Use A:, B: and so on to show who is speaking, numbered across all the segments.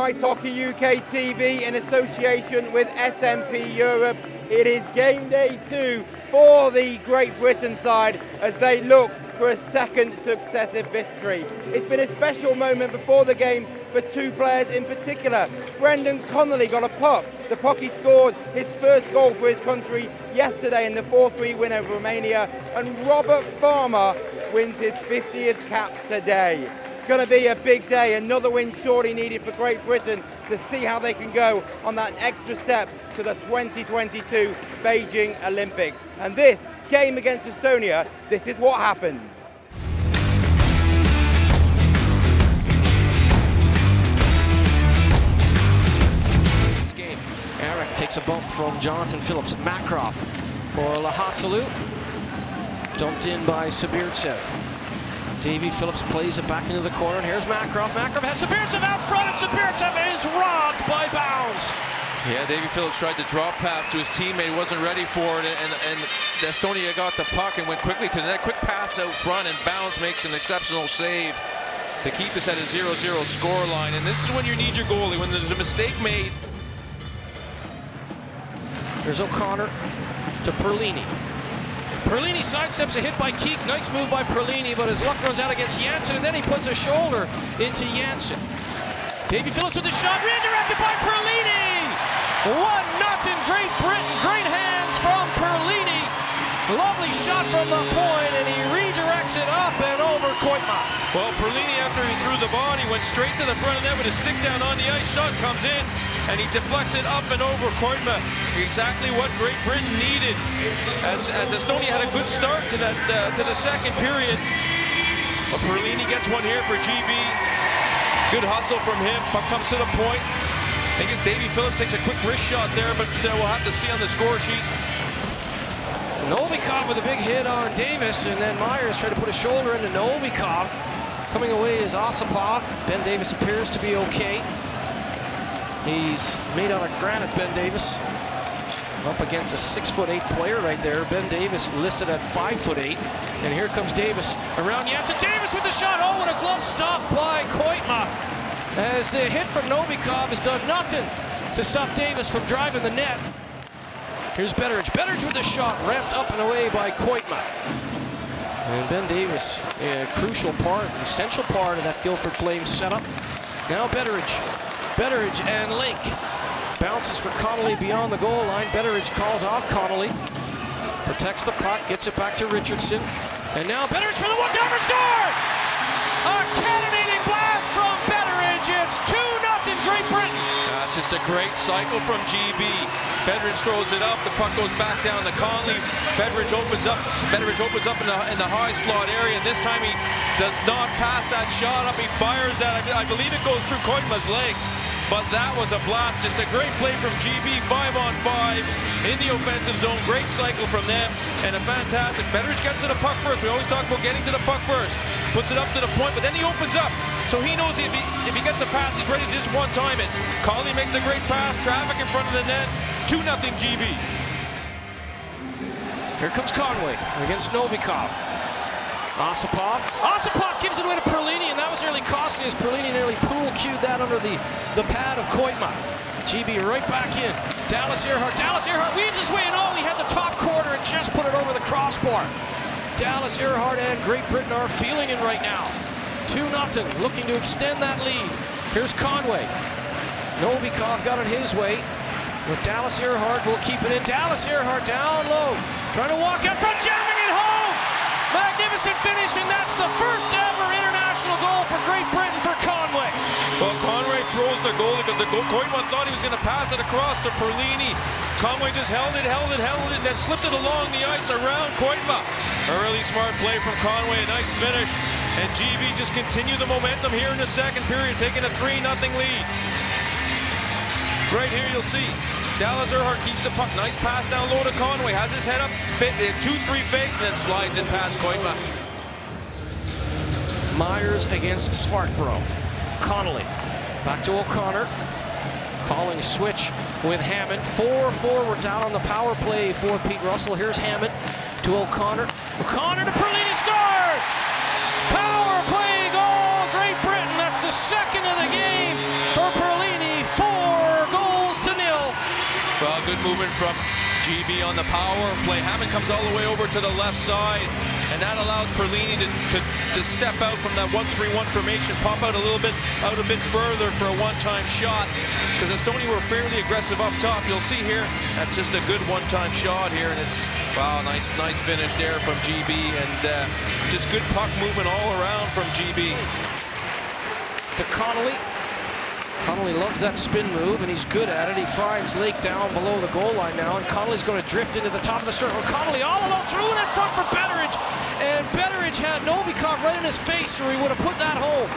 A: Ice Hockey UKTV in association with SMP Europe. It is game day 2 for the Great Britain side as they look for a second successive victory. It's been a special moment before the game for two players in particular. Brendan Connolly got a puck. The puck he scored his first goal for his country yesterday in the 4-3 win over Romania, and Robert Farmer wins his 50th cap today. It's going to be a big day, another win surely needed for Great Britain to see how they can go on that extra step to the 2022 Beijing Olympics. And this game against Estonia, this is what happens.
B: This game, Eric takes a bump from Jonathan Phillips. Makarov for Lahasalu. Dumped in by Sabirtsev. Davey Phillips plays it back into the corner, and here's Makarov. Makarov has Sabirtsev out front, and Sabirtsev is robbed by bounds.
C: Yeah, Davey Phillips tried to drop pass to his teammate, wasn't ready for it, and Estonia got the puck and went quickly to the net. Quick pass out front, and Bounds makes an exceptional save to keep us at a 0-0 score line. And this is when you need your goalie, when there's a mistake made.
B: There's O'Connor to Perlini. Perlini sidesteps a hit by Keefe. Nice move by Perlini, but his luck runs out against Janssen, and then he puts a shoulder into Janssen. Davey Phillips with the shot, redirected by Perlini! 1-0 Great Britain, great hands from Perlini. Lovely shot from the point, and he redirects it up and over Koitma.
C: Well, Perlini, after he threw the ball, he went straight to the front of net with his stick down on the ice. Shot comes in, and he deflects it up and over Koitma. Exactly what Great Britain needed, as Estonia had a good start to that to the second period. But Perlini gets one here for GB. Good hustle from him. Puck comes to the point. I think it's Davey Phillips takes a quick wrist shot there, but we'll have to see on the score sheet.
B: Novikov with a big hit on Davis, and then Myers tried to put a shoulder into Novikov. Coming away is Osipov. Ben Davis appears to be okay. He's made out of granite, Ben Davis. Up against a 6'8" player right there. Ben Davis listed at 5'8". And here comes Davis around Janssen. Davis with the shot. Oh, and a glove stop by Koitma. As the hit from Novikov has done nothing to stop Davis from driving the net. Here's Betteridge. Betteridge with the shot, ramped up and away by Koitma. And Ben Davis, a crucial part, essential part of that Guildford Flames setup. Now Betteridge. Betteridge and Link. Bounces for Connolly beyond the goal line. Betteridge calls off Connolly. Protects the puck, gets it back to Richardson. And now Betteridge for the one-timer, scores! A cannonading blast from Betteridge. It's 2-0 Great Britain.
C: That's just a great cycle from GB. Betteridge throws it up. The puck goes back down to Conley. Betteridge opens up in the high slot area. This time he does not pass that shot up. He fires that. I believe it goes through Koitma's legs. But that was a blast. Just a great play from GB. 5-on-5 in the offensive zone. Great cycle from them. And a fantastic. Betteridge gets to the puck first. We always talk about getting to the puck first. Puts it up to the point, but then he opens up. So he knows if he gets a pass, he's ready to just one-time it. Conley makes a great pass. Traffic in front of the net. 2-0 GB.
B: Here comes Conway against Novikov. Osipov. Osipov gives it away to Perlini, and that was nearly costly as Perlini nearly pool-cued that under the pad of Koitma. GB right back in. Dallas Earhart. Dallas Earhart weaves his way, and oh, he had the top corner and just put it over the crossbar. Dallas Earhart and Great Britain are feeling it right now. 2-0, looking to extend that lead. Here's Conway. Novikov got it his way. But Dallas Earhart will keep it in. Dallas Earhart down low. Trying to walk out front, jamming it home! Magnificent finish, and that's the first ever international goal for Great Britain for Conway.
C: Well, Conway throws the goal because Koitma thought he was going to pass it across to Perlini. Conway just held it, and then slipped it along the ice around Koitma. A really smart play from Conway, a nice finish. And GB just continue the momentum here in the second period, taking a 3-0 lead. Right here you'll see Dallas Earhart keeps the puck. Nice pass down low to Conway. Has his head up, 2-3 fakes, and then slides it past Koitma.
B: Myers against Svartbro. Connolly back to O'Connor. Calling switch with Hammond. 4 forwards out on the power play for Pete Russell. Here's Hammond to O'Connor. O'Connor to Perlini, scores! Power play goal, Great Britain. That's the second of the game for Perlini.
C: good movement from GB on the power play. Hammond comes all the way over to the left side, and that allows Perlini to step out from that 1-3-1 formation, pop out a bit further for a one-time shot, because Estonia were fairly aggressive up top. You'll see here, that's just a good one-time shot here, and it's, wow, nice finish there from GB, and just good puck movement all around from GB.
B: To Connolly. Connolly loves that spin move, and he's good at it. He finds Lake down below the goal line now, and Connolly's going to drift into the top of the circle. Connolly all alone, threw it in front for Betteridge, and Betteridge had Novikov right in his face, or he would have put that home.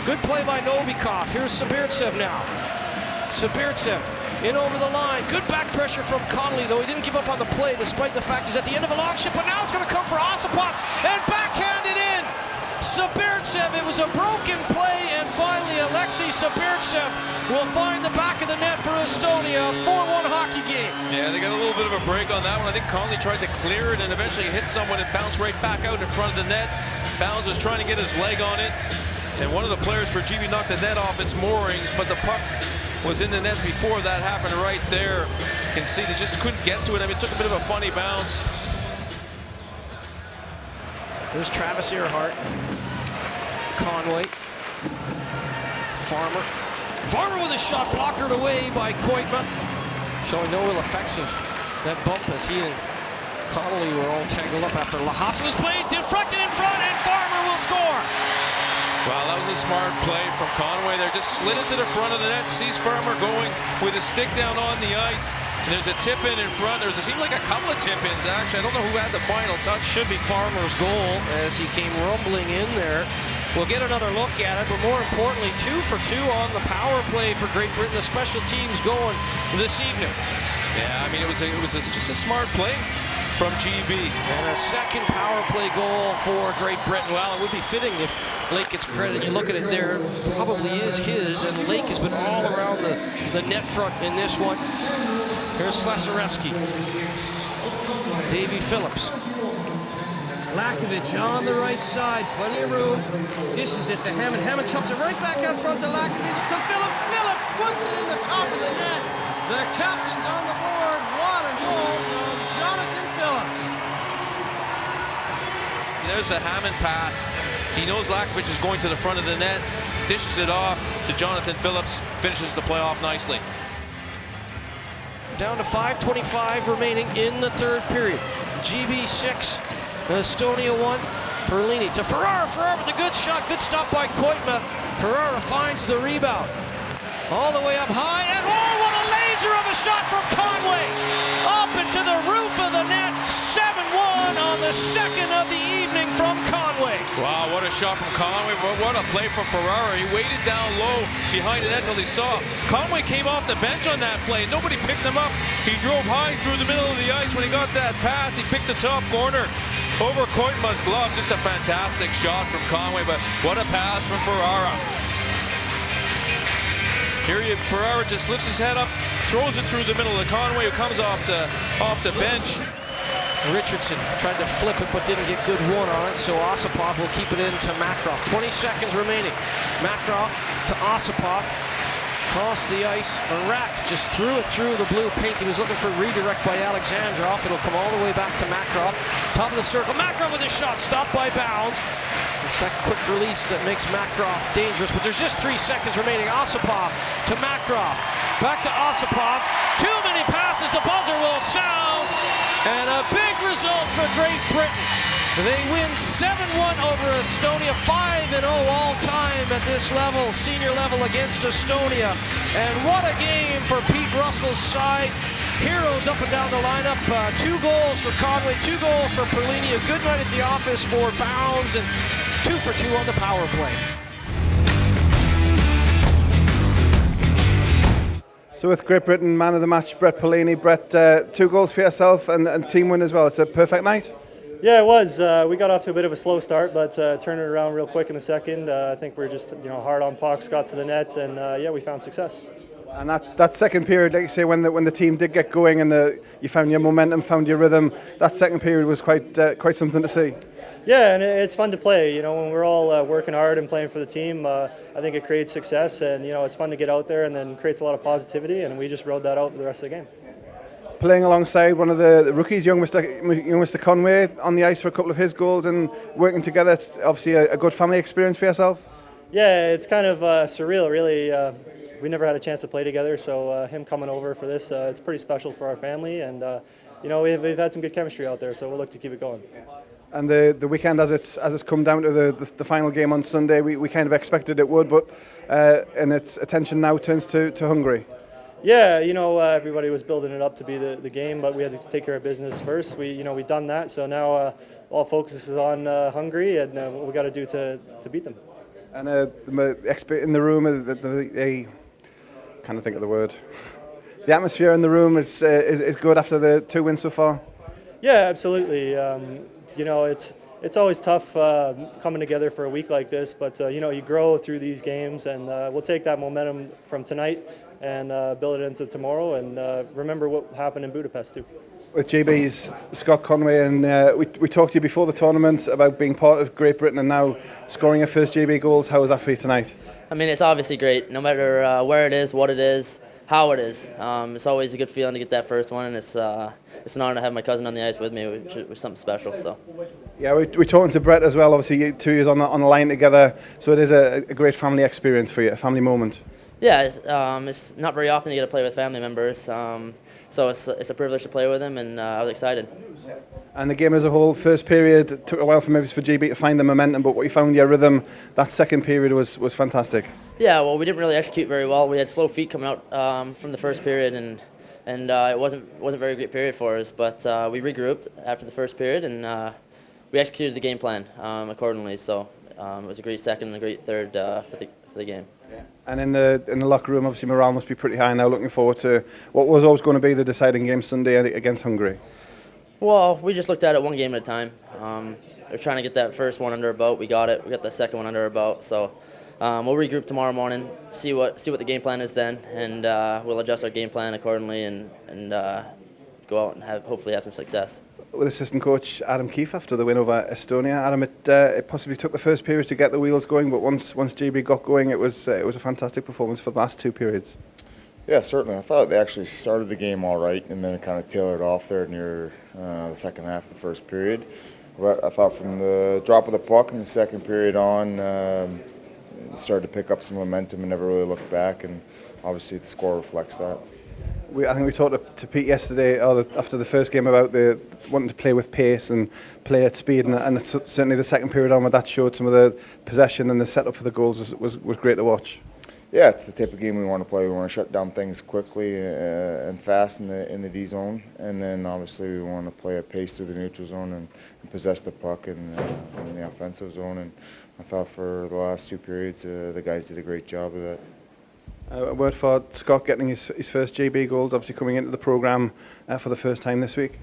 B: Good play by Novikov. Here's Sabirtsev now. Sabirtsev in over the line. Good back pressure from Connolly, though he didn't give up on the play, despite the fact he's at the end of a long shot, but now it's going to come for Osipov, and backhanded in. Sabirtsev, it was a broken play, and finally Alexei Sabirtsev will find the back of the net for Estonia. 4-1 hockey game.
C: Yeah, they got a little bit of a break on that one. I think Conley tried to clear it and eventually hit someone and bounced right back out in front of the net. Bounds was trying to get his leg on it, and one of the players for GB knocked the net off its moorings, but the puck was in the net before that happened right there. You can see they just couldn't get to it. I mean, it took a bit of a funny bounce.
B: There's Travis Earhart. Conway. Farmer with a shot blockered away by Koitma. Showing no real effects of that bump as he and Connolly were all tangled up after Lhasa was played. Deflected in front, and Farmer will score.
C: Well, that was a smart play from Conway there. Just slid it to the front of the net. Sees Farmer going with his stick down on the ice. And there's a tip-in in front. It seemed like a couple of tip-ins, actually. I don't know who had the final touch.
B: Should be Farmer's goal as he came rumbling in there. We'll get another look at it, but more importantly, 2 for 2 on the power play for Great Britain. The special teams going this evening.
C: Yeah, I mean, it was just a smart play from GB.
B: And a second power play goal for Great Britain. Well, it would be fitting if Lake gets credit. You look at it there, probably is his, and Lake has been all around the net front in this one. Here's Slasarevsky. Davy Phillips.
D: Lakovic on the right side, plenty of room. Dishes it to Hammond. Hammond chumps it right back out front to Lakovic, to Phillips. Phillips puts it in the top of the net. The captain's on the board. What a goal from Jonathan Phillips.
C: There's the Hammond pass. He knows Lakovic is going to the front of the net. Dishes it off to Jonathan Phillips. Finishes the play off nicely.
B: Down to 5:25 remaining in the third period. GB 6. Estonia 1, Perlini to Ferrara. Ferrara with a good shot, good stop by Koitma. Ferrara finds the rebound. All the way up high, and oh, what a laser of a shot from Conway! Up into the roof of the net, 7-1 on the second of the evening from Conway.
C: Wow, what a shot from Conway, what a play from Ferrara. He waited down low behind the net until he saw Conway came off the bench on that play. Nobody picked him up. He drove high through the middle of the ice. When he got that pass, he picked the top corner over Koitma's glove. Just a fantastic shot from Conway, but what a pass from Ferrara. Here Ferrara just lifts his head up, throws it through the middle of Conway, who comes off the bench.
B: Richardson tried to flip it but didn't get good one on it, so Osipov will keep it in to Makarov. 20 seconds remaining. Makarov to Osipov. Across the ice, Iraq just threw it through the blue paint. He was looking for a redirect by Alexandrov. It'll come all the way back to Makarov. Top of the circle, Makarov with a shot, stopped by Bounds. It's that quick release that makes Makarov dangerous, but there's just 3 seconds remaining. Osipov to Makarov. Back to Osipov. Too many passes, the buzzer will sound. And a big result for Great Britain. They win 7-1 over Estonia, 5-0 all time at this level, senior level against Estonia. And what a game for Pete Russell's side. Heroes up and down the lineup. 2 goals for Conway, 2 goals for Perlini. A good night at the office for Bounds, and 2 for 2 on the power play.
E: So with Great Britain, man of the match, Brett Perlini. Brett, 2 goals for yourself and team win as well. It's a perfect night.
F: Yeah, it was. We got off to a bit of a slow start, but turned it around real quick in the second. I think we're just hard on pucks, got to the net, and yeah, we found success.
E: And that second period, like you say, when the team did get going and you found your momentum, found your rhythm, that second period was quite something to see.
F: Yeah, and it's fun to play. When we're all working hard and playing for the team, I think it creates success, and it's fun to get out there and then creates a lot of positivity, and we just rode that out for the rest of the game.
E: playing alongside one of the rookies, young Mr. Conway, on the ice for a couple of his goals and working together. It's obviously a good family experience for yourself.
F: Yeah, it's kind of surreal, really. We never had a chance to play together, so him coming over for this, it's pretty special for our family, and we've had some good chemistry out there, so we'll look to keep it going.
E: And the weekend, as it's come down to the final game on Sunday, we kind of expected it would, but and its attention now turns to Hungary.
F: Yeah, everybody was building it up to be the game, but we had to take care of business first. We've done that, so now all focus is on Hungary and what we got to do to beat them.
E: And the expert in the room, I can't think of the word. The atmosphere in the room is good after the 2 wins so far.
F: Yeah, absolutely. It's always tough coming together for a week like this, but you grow through these games, and we'll take that momentum from tonight and build it into tomorrow, and remember what happened in Budapest too.
E: With GB's Scott Conway, and we talked to you before the tournament about being part of Great Britain and now scoring your first GB goals. How was that for you tonight?
G: I mean, it's obviously great, no matter where it is, what it is, how it is. It's always a good feeling to get that first one, and it's an honor to have my cousin on the ice with me, which was something special. So. Yeah,
E: we're talking to Brett as well. Obviously, 2 years on the line together, so it is a great family experience for you, a family moment.
G: Yeah, it's not very often you get to play with family members, so it's a privilege to play with them, and I was excited.
E: And the game as a whole, first period, it took a while for GB to find the momentum, but what you found your rhythm, that second period was fantastic.
G: Yeah, well, we didn't really execute very well. We had slow feet coming out from the first period, and it wasn't a very great period for us, but we regrouped after the first period, and we executed the game plan accordingly, so it was a great second and a great third for the game.
E: And in the locker room, obviously morale must be pretty high now, looking forward to what was always going to be the deciding game Sunday against Hungary.
G: Well, we just looked at it one game at a time. We're trying to get that first one under our belt. We got it. We got the second one under our belt. So we'll regroup tomorrow morning, see what the game plan is then, and we'll adjust our game plan accordingly and go out and hopefully have some success.
E: With assistant coach Adam Keefe after the win over Estonia, Adam, it possibly took the first period to get the wheels going, but once GB got going, it was a fantastic performance for the last 2 periods.
H: Yeah, certainly. I thought they actually started the game all right, and then it kind of tailored off there near the second half of the first period. But I thought from the drop of the puck in the second period on, started to pick up some momentum and never really looked back, and obviously the score reflects that.
E: I think we talked to Pete yesterday after the first game about the wanting to play with pace and play at speed, and certainly the second period on, where that showed some of the possession and the setup for the goals was great to watch.
H: Yeah, it's the type of game we want to play. We want to shut down things quickly and fast in the D zone, and then obviously we want to play at pace through the neutral zone and possess the puck in the offensive zone. And I thought for the last 2 periods, the guys did a great job of that.
E: A word for Scott getting his first GB goals, obviously coming into the programme for the first time this week.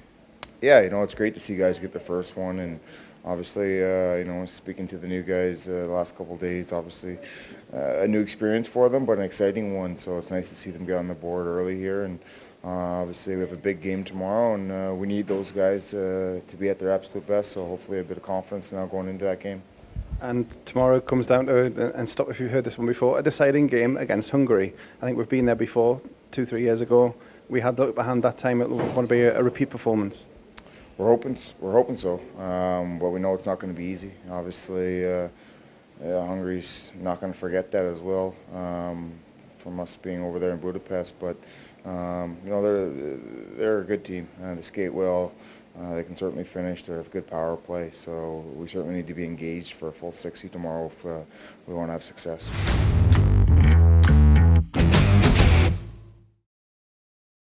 H: Yeah, it's great to see guys get the first one, and obviously, speaking to the new guys the last couple of days, obviously a new experience for them, but an exciting one. So it's nice to see them get on the board early here, and obviously we have a big game tomorrow, and we need those guys to be at their absolute best. So hopefully a bit of confidence now going into that game.
E: And tomorrow comes down to, and stop if you've heard this one before, a deciding game against Hungary. I think we've been there before, 2-3 years ago. We had the upper hand that time. It will want to be a repeat performance.
H: We're hoping so, but we know it's not going to be easy. Obviously, Hungary's not going to forget that as well from us being over there in Budapest. But they're a good team. They skate well. They can certainly finish. They have good power play. So we certainly need to be engaged for a full 60 tomorrow if we want to have success.